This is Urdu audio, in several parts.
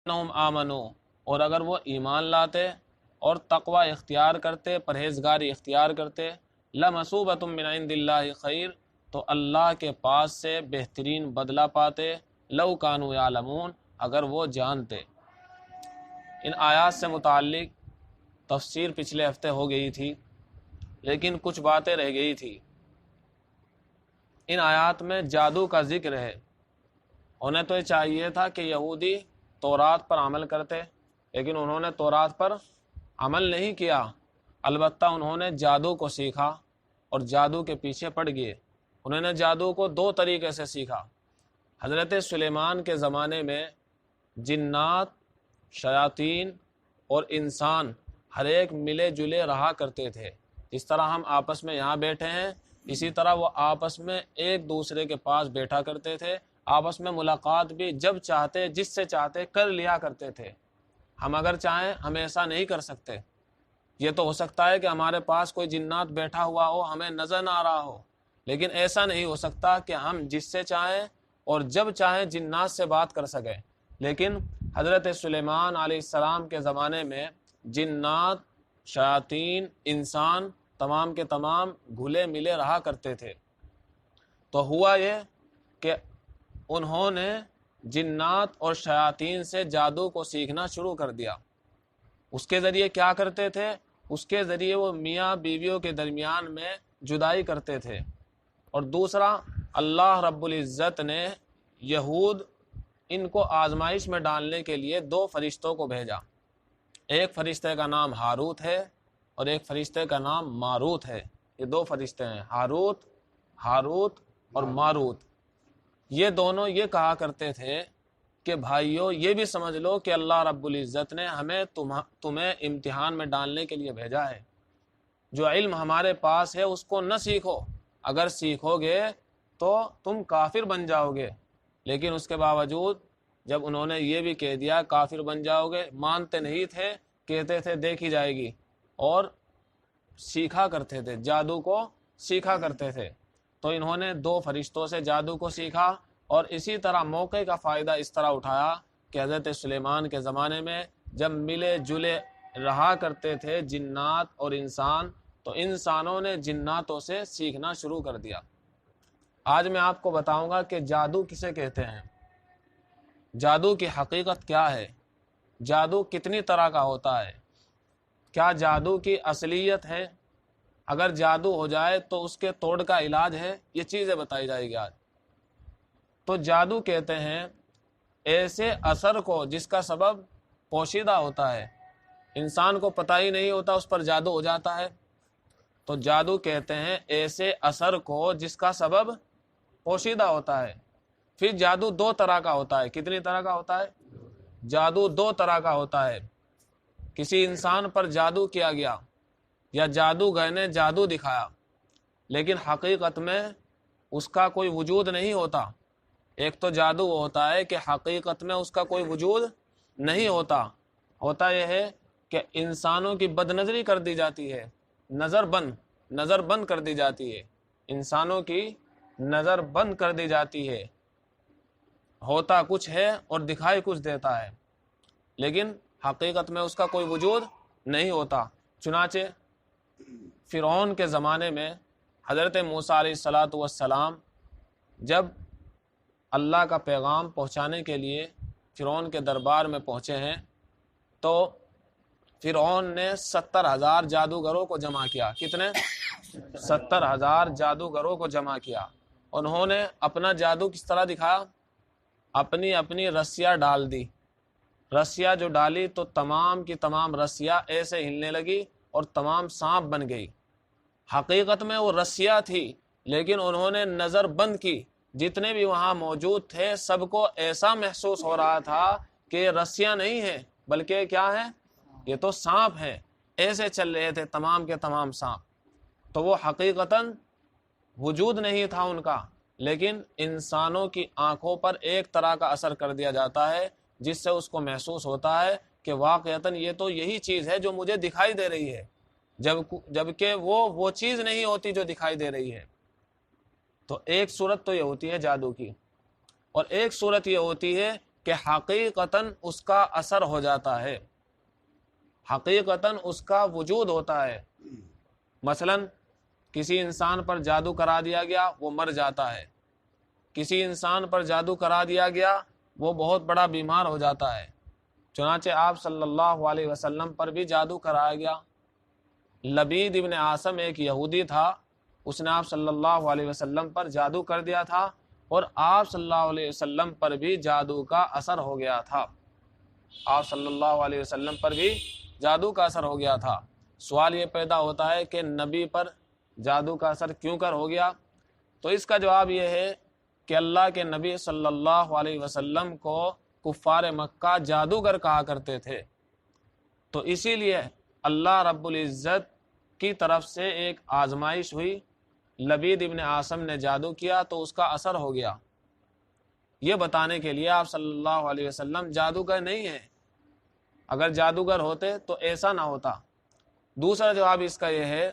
انہم آمنو، اور اگر وہ ایمان لاتے اور تقوی اختیار کرتے، پرہیزگاری اختیار کرتے، لمثوبۃ من عند اللہ خیر، تو اللہ کے پاس سے بہترین بدلہ پاتے، لو کانوا یعلمون، اگر وہ جانتے۔ ان آیات سے متعلق تفسیر پچھلے ہفتے ہو گئی تھی، لیکن کچھ باتیں رہ گئی تھی۔ ان آیات میں جادو کا ذکر ہے۔ انہیں تو یہ چاہیے تھا کہ یہودی تورات پر عمل کرتے، لیکن انہوں نے تورات پر عمل نہیں کیا، البتہ انہوں نے جادو کو سیکھا اور جادو کے پیچھے پڑ گئے۔ انہوں نے جادو کو دو طریقے سے سیکھا۔ حضرت سلیمان کے زمانے میں جنات، شیاطین اور انسان ہر ایک ملے جلے رہا کرتے تھے۔ جس طرح ہم آپس میں یہاں بیٹھے ہیں، اسی طرح وہ آپس میں ایک دوسرے کے پاس بیٹھا کرتے تھے، آپس میں ملاقات بھی جب چاہتے جس سے چاہتے کر لیا کرتے تھے۔ ہم اگر چاہیں ہم ایسا نہیں کر سکتے۔ یہ تو ہو سکتا ہے کہ ہمارے پاس کوئی جنات بیٹھا ہوا ہو، ہمیں نظر نہ آ رہا ہو، لیکن ایسا نہیں ہو سکتا کہ ہم جس سے چاہیں اور جب چاہیں جنات سے بات کر سکیں۔ لیکن حضرت سلیمان علیہ السلام کے زمانے میں جنات، شیاطین، انسان تمام کے تمام گھلے ملے رہا کرتے تھے۔ تو ہوا یہ کہ انہوں نے جنات اور شیاطین سے جادو کو سیکھنا شروع کر دیا۔ اس کے ذریعے کیا کرتے تھے؟ اس کے ذریعے وہ میاں بیویوں کے درمیان میں جدائی کرتے تھے۔ اور دوسرا، اللہ رب العزت نے یہود ان کو آزمائش میں ڈالنے کے لیے دو فرشتوں کو بھیجا۔ ایک فرشتے کا نام ہاروت ہے اور ایک فرشتے کا نام ماروت ہے۔ یہ دو فرشتے ہیں، ہاروت اور ماروت۔ یہ دونوں یہ کہا کرتے تھے کہ بھائیو یہ بھی سمجھ لو کہ اللہ رب العزت نے ہمیں تمہیں امتحان میں ڈالنے کے لیے بھیجا ہے۔ جو علم ہمارے پاس ہے اس کو نہ سیکھو، اگر سیکھو گے تو تم کافر بن جاؤ گے۔ لیکن اس کے باوجود جب انہوں نے یہ بھی کہہ دیا کافر بن جاؤ گے، مانتے نہیں تھے، کہتے تھے دیکھی جائے گی، اور سیکھا کرتے تھے، جادو کو سیکھا کرتے تھے۔ تو انہوں نے دو فرشتوں سے جادو کو سیکھا، اور اسی طرح موقع کا فائدہ اس طرح اٹھایا کہ حضرت سلیمان کے زمانے میں جب ملے جلے رہا کرتے تھے جنات اور انسان، تو انسانوں نے جناتوں سے سیکھنا شروع کر دیا۔ آج میں آپ کو بتاؤں گا کہ جادو کسے کہتے ہیں، جادو کی حقیقت کیا ہے، جادو کتنی طرح کا ہوتا ہے، کیا جادو کی اصلیت ہے، اگر جادو ہو جائے تو اس کے توڑ کا علاج ہے، یہ چیزیں بتائی جائے گی آج۔ تو جادو کہتے ہیں ایسے اثر کو جس کا سبب پوشیدہ ہوتا ہے، انسان کو پتہ ہی نہیں ہوتا اس پر جادو ہو جاتا ہے۔ تو جادو کہتے ہیں ایسے اثر کو جس کا سبب پوشیدہ ہوتا ہے۔ پھر جادو دو طرح کا ہوتا ہے۔ کتنی طرح کا ہوتا ہے؟ جادو دو طرح کا ہوتا ہے۔ کسی انسان پر جادو کیا گیا یا جادوگر نے جادو دکھایا، لیکن حقیقت میں اس کا کوئی وجود نہیں ہوتا۔ ایک تو جادو وہ ہوتا ہے کہ حقیقت میں اس کا کوئی وجود نہیں ہوتا، ہوتا یہ ہے کہ انسانوں کی بد نظری کر دی جاتی ہے، نظر بند کر دی جاتی ہے، انسانوں کی نظر بند کر دی جاتی ہے، ہوتا کچھ ہے اور دکھائی کچھ دیتا ہے، لیکن حقیقت میں اس کا کوئی وجود نہیں ہوتا۔ چنانچہ فرعون کے زمانے میں حضرت موسیٰ علیہ السلام جب اللہ کا پیغام پہنچانے کے لیے فرعون کے دربار میں پہنچے ہیں، تو فرعون نے 70,000 جادوگروں کو جمع کیا۔ کتنے؟ 70,000 جادوگروں کو جمع کیا۔ انہوں نے اپنا جادو کس طرح دکھایا؟ اپنی رسیاں ڈال دی، رسیاں جو ڈالی تو تمام کی تمام رسیاں ایسے ہلنے لگی اور تمام سانپ بن گئی۔ حقیقت میں وہ رسیاں تھی، لیکن انہوں نے نظر بند کی، جتنے بھی وہاں موجود تھے سب کو ایسا محسوس ہو رہا تھا کہ یہ رسیاں نہیں ہیں بلکہ کیا ہے، یہ تو سانپ ہیں، ایسے چل رہے تھے تمام کے تمام سانپ۔ تو وہ حقیقتاً وجود نہیں تھا ان کا، لیکن انسانوں کی آنکھوں پر ایک طرح کا اثر کر دیا جاتا ہے جس سے اس کو محسوس ہوتا ہے کہ واقعتاً یہ تو یہی چیز ہے جو مجھے دکھائی دے رہی ہے، جبکہ وہ چیز نہیں ہوتی جو دکھائی دے رہی ہے۔ تو ایک صورت تو یہ ہوتی ہے جادو کی، اور ایک صورت یہ ہوتی ہے کہ حقیقتاً اس کا اثر ہو جاتا ہے، حقیقتاً اس کا وجود ہوتا ہے۔ مثلا کسی انسان پر جادو کرا دیا گیا، وہ مر جاتا ہے، کسی انسان پر جادو کرا دیا گیا وہ بہت بڑا بیمار ہو جاتا ہے۔ چنانچہ آپ صلی اللہ علیہ وسلم پر بھی جادو کرایا گیا۔ لبید ابن عاصم ایک یہودی تھا، اس نے آپ صلی اللہ علیہ وسلم پر جادو کر دیا تھا، اور آپ صلی اللہ علیہ وسلم پر بھی جادو کا اثر ہو گیا تھا، آپ صلی اللہ علیہ وسلم پر بھی جادو کا اثر ہو گیا تھا۔ سوال یہ پیدا ہوتا ہے کہ نبی پر جادو کا اثر کیوں کر ہو گیا؟ تو اس کا جواب یہ ہے کہ اللہ کے نبی صلی اللہ علیہ وسلم کو کفار مکہ جادوگر کہا کرتے تھے، تو اسی لیے اللہ رب العزت کی طرف سے ایک آزمائش ہوئی، لبید ابن عاصم نے جادو کیا تو اس کا اثر ہو گیا۔ یہ بتانے کے لیے آپ صلی اللہ علیہ وسلم جادوگر نہیں ہیں، اگر جادوگر ہوتے تو ایسا نہ ہوتا۔ دوسرا جواب اس کا یہ ہے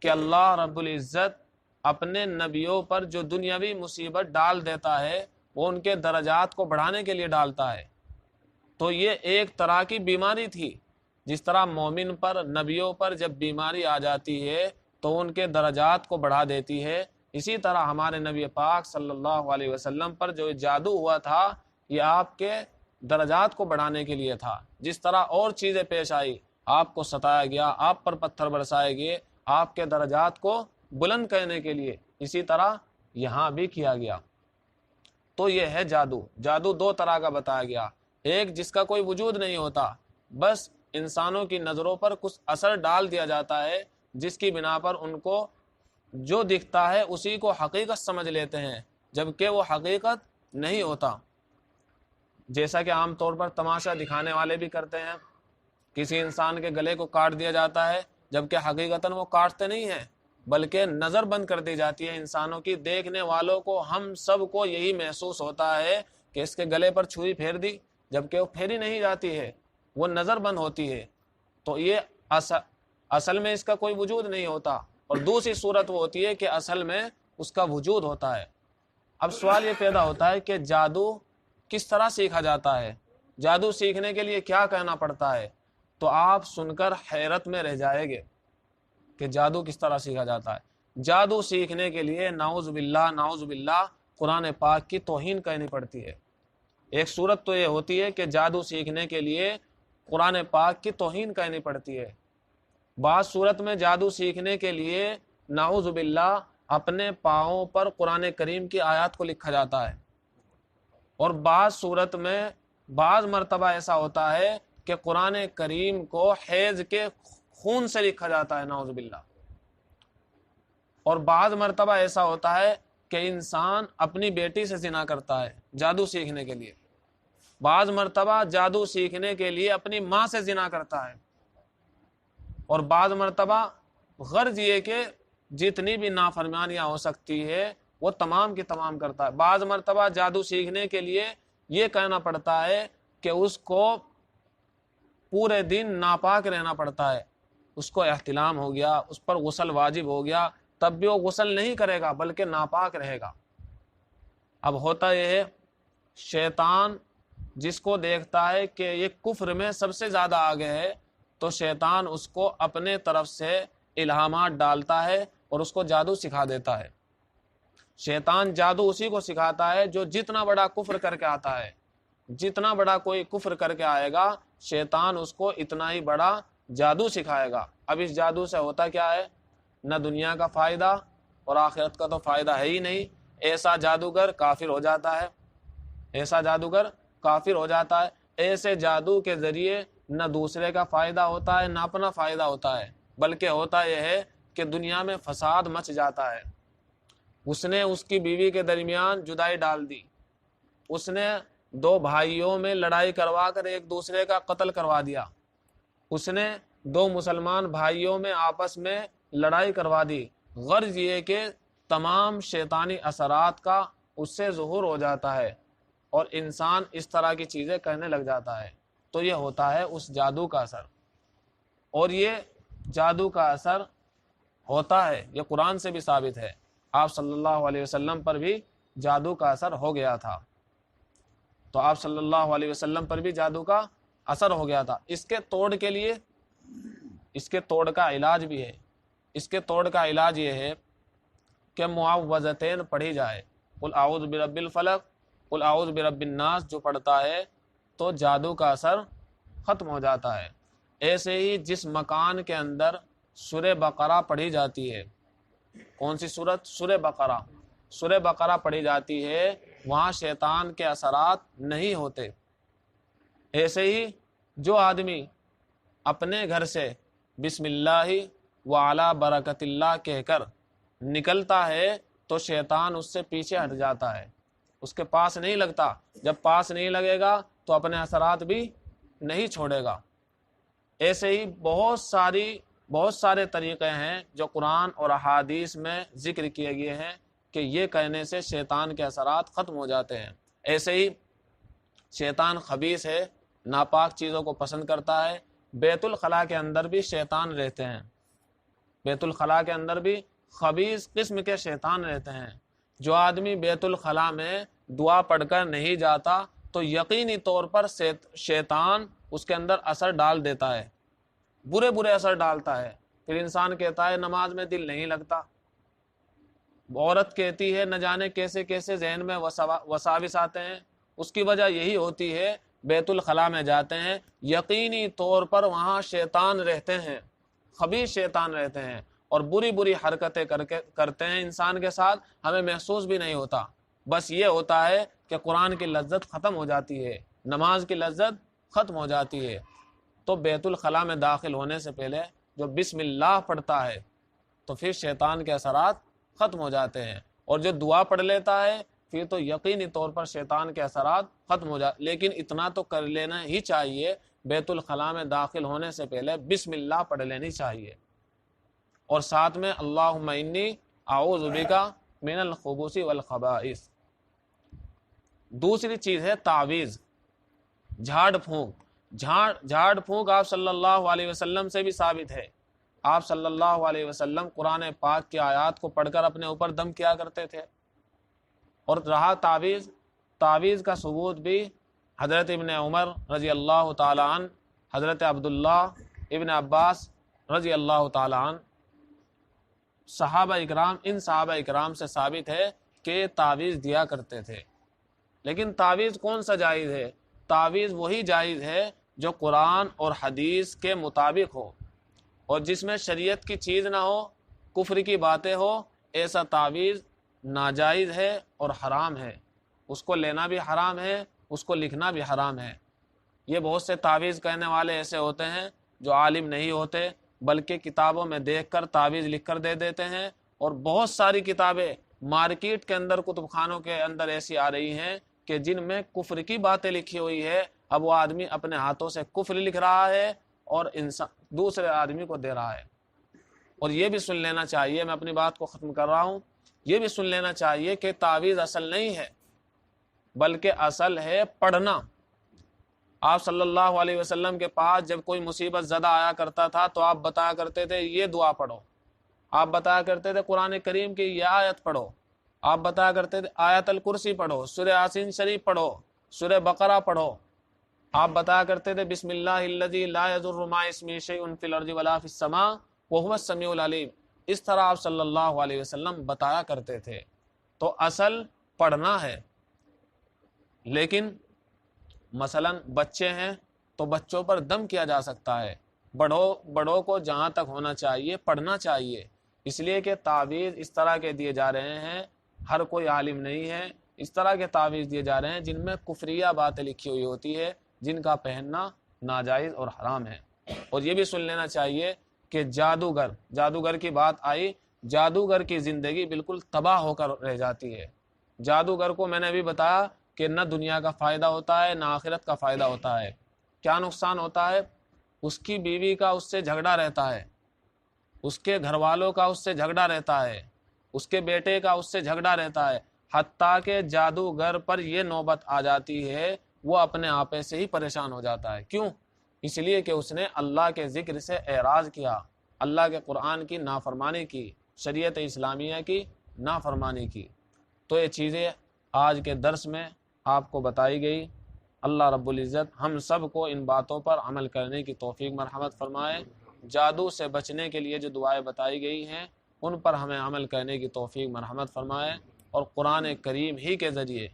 کہ اللہ رب العزت اپنے نبیوں پر جو دنیاوی مصیبت ڈال دیتا ہے وہ ان کے درجات کو بڑھانے کے لیے ڈالتا ہے، تو یہ ایک طرح کی بیماری تھی۔ جس طرح مومن پر، نبیوں پر جب بیماری آ جاتی ہے تو ان کے درجات کو بڑھا دیتی ہے، اسی طرح ہمارے نبی پاک صلی اللہ علیہ وسلم پر جو جادو ہوا تھا یہ آپ کے درجات کو بڑھانے کے لیے تھا۔ جس طرح اور چیزیں پیش آئی، آپ کو ستایا گیا، آپ پر پتھر برسائے گئے آپ کے درجات کو بلند کرنے کے لیے، اسی طرح یہاں بھی کیا گیا۔ تو یہ ہے جادو۔ جادو دو طرح کا بتایا گیا، ایک جس کا کوئی وجود نہیں ہوتا، بس انسانوں کی نظروں پر کچھ اثر ڈال دیا جاتا ہے جس کی بنا پر ان کو جو دکھتا ہے اسی کو حقیقت سمجھ لیتے ہیں، جبکہ وہ حقیقت نہیں ہوتا۔ جیسا کہ عام طور پر تماشا دکھانے والے بھی کرتے ہیں، کسی انسان کے گلے کو کاٹ دیا جاتا ہے جبکہ حقیقتاً وہ کاٹتے نہیں ہیں، بلکہ نظر بند کر دی جاتی ہے انسانوں کی۔ دیکھنے والوں کو، ہم سب کو یہی محسوس ہوتا ہے کہ اس کے گلے پر چھری پھیر دی، جبکہ وہ پھیری نہیں جاتی ہے، وہ نظر بند ہوتی ہے۔ تو یہ اصل میں اس کا کوئی وجود نہیں ہوتا، اور دوسری صورت وہ ہوتی ہے کہ اصل میں اس کا وجود ہوتا ہے۔ اب سوال یہ پیدا ہوتا ہے کہ جادو کس طرح سیکھا جاتا ہے، جادو سیکھنے کے لیے کیا کہنا پڑتا ہے؟ تو آپ سن کر حیرت میں رہ جائیں گے کہ جادو کس طرح سیکھا جاتا ہے۔ جادو سیکھنے کے لیے نعوذ باللہ قرآن پاک کی توہین کہنی پڑتی ہے۔ ایک صورت تو یہ ہوتی ہے کہ جادو سیکھنے کے لیے قرآن پاک کی توہین کہنی پڑتی ہے، بعض صورت میں جادو سیکھنے کے لیے نعوذ باللہ اپنے پاؤں پر قرآن کریم کی آیات کو لکھا جاتا ہے، اور بعض صورت میں بعض مرتبہ ایسا ہوتا ہے کہ قرآن کریم کو حیض کے خون سے لکھا جاتا ہے نعوذ باللہ، اور بعض مرتبہ ایسا ہوتا ہے کہ انسان اپنی بیٹی سے زنا کرتا ہے جادو سیکھنے کے لیے، بعض مرتبہ جادو سیکھنے کے لیے اپنی ماں سے زنا کرتا ہے، اور بعض مرتبہ غرض یہ کہ جتنی بھی نافرمانیاں ہو سکتی ہے وہ تمام کی تمام کرتا ہے۔ بعض مرتبہ جادو سیکھنے کے لیے یہ کہنا پڑتا ہے کہ اس کو پورے دن ناپاک رہنا پڑتا ہے، اس کو احتلام ہو گیا، اس پر غسل واجب ہو گیا، تب بھی وہ غسل نہیں کرے گا بلکہ ناپاک رہے گا۔ اب ہوتا یہ ہے، شیطان جس کو دیکھتا ہے کہ یہ کفر میں سب سے زیادہ آگے ہے تو شیطان اس کو اپنے طرف سے الہامات ڈالتا ہے اور اس کو جادو سکھا دیتا ہے۔ شیطان جادو اسی کو سکھاتا ہے جو جتنا بڑا کفر کر کے آتا ہے، جتنا بڑا کوئی کفر کر کے آئے گا شیطان اس کو اتنا ہی بڑا جادو سکھائے گا۔ اب اس جادو سے ہوتا کیا ہے؟ نہ دنیا کا فائدہ اور آخرت کا تو فائدہ ہے ہی نہیں، ایسا جادوگر کافر ہو جاتا ہے، ایسا جادوگر کافر ہو جاتا ہے۔ ایسے جادو کے ذریعے نہ دوسرے کا فائدہ ہوتا ہے نہ اپنا فائدہ ہوتا ہے، بلکہ ہوتا یہ ہے کہ دنیا میں فساد مچ جاتا ہے۔ اس نے اس کی بیوی کے درمیان جدائی ڈال دی، اس نے دو بھائیوں میں لڑائی کروا کر ایک دوسرے کا قتل کروا دیا، اس نے دو مسلمان بھائیوں میں آپس میں لڑائی کروا دی۔ غرض یہ کہ تمام شیطانی اثرات کا اس سے ظہور ہو جاتا ہے اور انسان اس طرح کی چیزیں کہنے لگ جاتا ہے، تو یہ ہوتا ہے اس جادو کا اثر۔ اور یہ جادو کا اثر ہوتا ہے، یہ قرآن سے بھی ثابت ہے، آپ صلی اللہ علیہ وسلم پر بھی جادو کا اثر ہو گیا تھا۔ تو آپ صلی اللہ علیہ وسلم پر بھی جادو کا اثر ہو گیا تھا۔ اس کے توڑ کے لیے اس کے توڑ کا علاج بھی ہے۔ اس کے توڑ کا علاج یہ ہے کہ معوذتین پڑھی جائے، قل اعوذ برب الفلق، قل اعوذ برب الناس جو پڑھتا ہے تو جادو کا اثر ختم ہو جاتا ہے۔ ایسے ہی جس مکان کے اندر سورہ بقرہ پڑھی جاتی ہے، کون سی سورت؟ سورہ بقرہ، سورہ بقرہ پڑھی جاتی ہے، وہاں شیطان کے اثرات نہیں ہوتے۔ ایسے ہی جو آدمی اپنے گھر سے بسم اللہ وعلی برکت اللہ کہہ کر نکلتا ہے تو شیطان اس سے پیچھے ہٹ جاتا ہے، اس کے پاس نہیں لگتا۔ جب پاس نہیں لگے گا تو اپنے اثرات بھی نہیں چھوڑے گا۔ ایسے ہی بہت سارے طریقے ہیں جو قرآن اور احادیث میں ذکر کیے گئے ہیں کہ یہ کہنے سے شیطان کے اثرات ختم ہو جاتے ہیں۔ ایسے ہی شیطان خبیث ہے، ناپاک چیزوں کو پسند کرتا ہے۔ بیت الخلاء کے اندر بھی شیطان رہتے ہیں، بیت الخلاء کے اندر بھی خبیث قسم کے شیطان رہتے ہیں۔ جو آدمی بیت الخلاء میں دعا پڑھ کر نہیں جاتا تو یقینی طور پر شیطان اس کے اندر اثر ڈال دیتا ہے، برے اثر ڈالتا ہے۔ پھر انسان کہتا ہے نماز میں دل نہیں لگتا، عورت کہتی ہے نہ جانے کیسے کیسے ذہن میں وساوس آتے ہیں۔ اس کی وجہ یہی ہوتی ہے بیت الخلاء میں جاتے ہیں، یقینی طور پر وہاں شیطان رہتے ہیں، خبیث شیطان رہتے ہیں، اور بری حرکتیں کرتے ہیں انسان کے ساتھ، ہمیں محسوس بھی نہیں ہوتا۔ بس یہ ہوتا ہے کہ قرآن کی لذت ختم ہو جاتی ہے، نماز کی لذت ختم ہو جاتی ہے۔ تو بیت الخلاء میں داخل ہونے سے پہلے جو بسم اللہ پڑھتا ہے تو پھر شیطان کے اثرات ختم ہو جاتے ہیں، اور جو دعا پڑھ لیتا ہے پھر تو یقینی طور پر شیطان کے اثرات ختم ہو جاتے۔ لیکن اتنا تو کر لینا ہی چاہیے، بیت الخلاء میں داخل ہونے سے پہلے بسم اللہ پڑھ لینی چاہیے، اور ساتھ میں اللہم انی اعوذ بک من الخبث والخبائث۔ دوسری چیز ہے تعویذ، جھاڑ پھونک۔ جھاڑ پھونک آپ صلی اللہ علیہ وسلم سے بھی ثابت ہے۔ آپ صلی اللہ علیہ وسلم قرآن پاک کی آیات کو پڑھ کر اپنے اوپر دم کیا کرتے تھے۔ اور رہا تعویذ کا ثبوت بھی حضرت ابن عمر رضی اللہ تعالی عنہ، حضرت عبداللہ ابن عباس رضی اللہ تعالی عنہ، ان صحابہ اکرام سے ثابت ہے کہ تعویذ دیا کرتے تھے۔ لیکن تعویذ کون سا جائز ہے؟ تعویذ وہی جائز ہے جو قرآن اور حدیث کے مطابق ہو، اور جس میں شریعت کی چیز نہ ہو، کفر کی باتیں ہو، ایسا تعویذ ناجائز ہے اور حرام ہے۔ اس کو لینا بھی حرام ہے، اس کو لکھنا بھی حرام ہے۔ یہ بہت سے تعویذ کہنے والے ایسے ہوتے ہیں جو عالم نہیں ہوتے، بلکہ کتابوں میں دیکھ کر تعویذ لکھ کر دے دیتے ہیں، اور بہت ساری کتابیں مارکیٹ کے اندر، کتب خانوں کے اندر ایسی آ رہی ہیں کہ جن میں کفر کی باتیں لکھی ہوئی ہے۔ اب وہ آدمی اپنے ہاتھوں سے کفر لکھ رہا ہے اور دوسرے آدمی کو دے رہا ہے۔ اور یہ بھی سن لینا چاہیے، میں اپنی بات کو ختم کر رہا ہوں، یہ بھی سن لینا چاہیے کہ تعویذ اصل نہیں ہے، بلکہ اصل ہے پڑھنا۔ آپ صلی اللہ علیہ وسلم کے پاس جب کوئی مصیبت زدہ آیا کرتا تھا تو آپ بتایا کرتے تھے یہ دعا پڑھو، آپ بتایا کرتے تھے قرآن کریم کی یہ آیت پڑھو، آپ بتایا کرتے تھے آیت الکرسی پڑھو، سورہ یاسین شریف پڑھو، سورہ بقرہ پڑھو، آپ بتایا کرتے تھے بسم اللہ الذی لا یضر مع اسمہ شیء فی الارض ولا فی السماء وہو السمیع العلیم۔ اس طرح آپ صلی اللہ علیہ وسلم بتایا کرتے تھے۔ تو اصل پڑھنا ہے، لیکن مثلا بچے ہیں تو بچوں پر دم کیا جا سکتا ہے، بڑوں کو جہاں تک ہونا چاہیے پڑھنا چاہیے، اس لیے کہ تعویذ اس طرح کے دیے جا رہے ہیں، ہر کوئی عالم نہیں ہے، اس طرح کے تعویذ دیے جا رہے ہیں جن میں کفریہ باتیں لکھی ہوئی ہوتی ہے، جن کا پہننا ناجائز اور حرام ہے۔ اور یہ بھی سن لینا چاہیے کہ جادوگر کی بات آئی، جادوگر کی زندگی بالکل تباہ ہو کر رہ جاتی ہے۔ جادوگر کو میں نے ابھی بتایا کہ نہ دنیا کا فائدہ ہوتا ہے نہ آخرت کا فائدہ ہوتا ہے۔ کیا نقصان ہوتا ہے؟ اس کی بیوی کا اس سے جھگڑا رہتا ہے، اس کے گھر والوں کا اس سے جھگڑا رہتا ہے، اس کے بیٹے کا اس سے جھگڑا رہتا ہے، حتیٰ کہ جادوگر پر یہ نوبت آ جاتی ہے وہ اپنے آپے سے ہی پریشان ہو جاتا ہے۔ کیوں؟ اس لیے کہ اس نے اللہ کے ذکر سے اعراض کیا، اللہ کے قرآن کی نافرمانی کی، شریعت اسلامیہ کی نافرمانی کی۔ تو یہ چیزیں آج کے درس میں آپ کو بتائی گئی۔ اللہ رب العزت ہم سب کو ان باتوں پر عمل کرنے کی توفیق مرحمت فرمائے۔ جادو سے بچنے کے لیے جو دعائیں بتائی گئی ہیں ان پر ہمیں عمل کرنے کی توفیق مرحمت فرمائے، اور قرآن کریم ہی کے ذریعے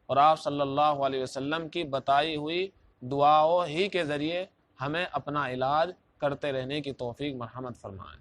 اور آپ صلی اللہ علیہ وسلم کی بتائی ہوئی دعاؤں ہی کے ذریعے ہمیں اپنا علاج کرتے رہنے کی توفیق مرحمت فرمائے۔